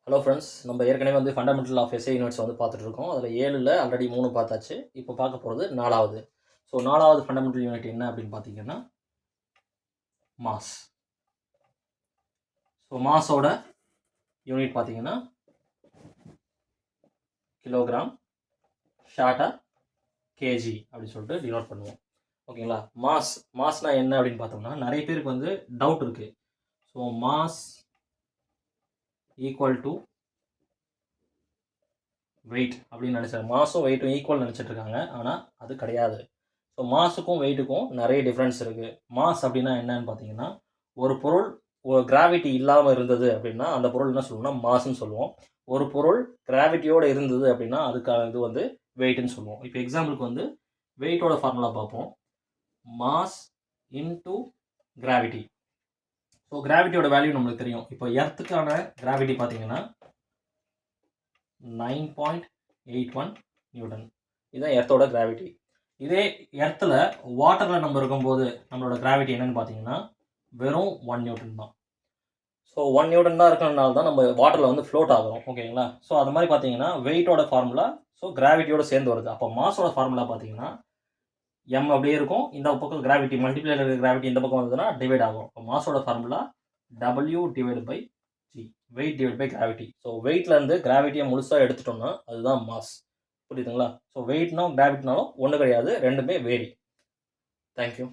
Hello friends, நம்ம ஏற்கனவே வந்து ஃபண்டமெண்டல் ஆஃப் எஸ்ஐ யூனிட்ஸ் வந்து பார்த்துட்டு இருக்கோம். அதில் 7ல் ஆல்ரெடி 3 பார்த்தாச்சு. இப்போ பார்க்க போகிறது 4வது. ஸோ 4வது ஃபண்டமெண்டல் யூனிட் என்ன அப்படின்னு பார்த்தீங்கன்னா மாஸ். ஸோ மாஸோட யூனிட் பார்த்தீங்கன்னா கிலோகிராம், ஷார்ட்டாக கேஜி அப்படின்னு சொல்லிட்டு டினோட் பண்ணுவோம். ஓகேங்களா? மாஸ்னால் என்ன அப்படின்னு பார்த்தோம்னா நிறைய பேருக்கு வந்து டவுட் இருக்குது. So mass equal to weight அப்படின்னு நினச்சாங்க. மாஸும் வெயிட்டும் ஈக்குவல் நினச்சிட்டு இருக்காங்க. ஆனால் அது கிடையாது. ஸோ மாஸுக்கும் வெயிட்டுக்கும் நிறைய டிஃப்ரென்ஸ் இருக்குது. மாஸ் அப்படின்னா என்னன்னு பார்த்தீங்கன்னா, ஒரு பொருள் ஒரு கிராவிட்டி இல்லாமல் இருந்தது அப்படின்னா அந்த பொருள் என்ன சொல்லணும்னா மாஸ்ன்னு சொல்லுவோம். ஒரு பொருள் கிராவிட்டியோடு இருந்தது அப்படின்னா அதுக்கான இது வந்து வெயிட்னு சொல்லுவோம். இப்போ எக்ஸாம்பிளுக்கு வந்து வெயிட்டோட ஃபார்முலா பார்ப்போம். Mass into gravity. ஸோ கிராவிட்டியோட வேல்யூ நம்மளுக்கு தெரியும். இப்போ எர்த்துக்கான கிராவிட்டி பார்த்தீங்கன்னா 9.81 நியூட்டன். இதுதான் எர்த்தோட கிராவிட்டி. இதே எர்த்தில் வாட்டரில் நம்ம இருக்கும்போது நம்மளோட கிராவிட்டி என்னென்னு பார்த்தீங்கன்னா வெறும் 1 நியூட்டன் தான். ஸோ 1 நியூட்டன் தான் இருக்கிறதுனால தான் நம்ம வாட்டரில் வந்து ஃப்ளோட் ஆகிறோம். ஓகேங்களா? ஸோ அது மாதிரி பார்த்தீங்கன்னா வெயிட்டோட ஃபார்முலா ஸோ கிராவிட்டியோட சேர்ந்து வருது. அப்போ மாஸோட ஃபார்முலா பார்த்தீங்கன்னா எம் அப்படியே இருக்கும். இந்த பக்கம் கிராவிட்டி மல்டிப்ளைல இருக்கிற கிராவிட்டி இந்த பக்கம் வந்ததுன்னா டிவைட் ஆகும். இப்போ மாஸோட formula W divide by G, weight divide by gravity. So வெயிட்லேருந்து கிராவிட்டியை முழுசாக எடுத்துட்டோம்னா அதுதான் மாஸ். புரியுதுங்களா? ஸோ வெயிட்னாலும் கிராவிட்டினாலும் ஒன்று கிடையாது, ரெண்டுமே வேரி. தேங்க்யூ.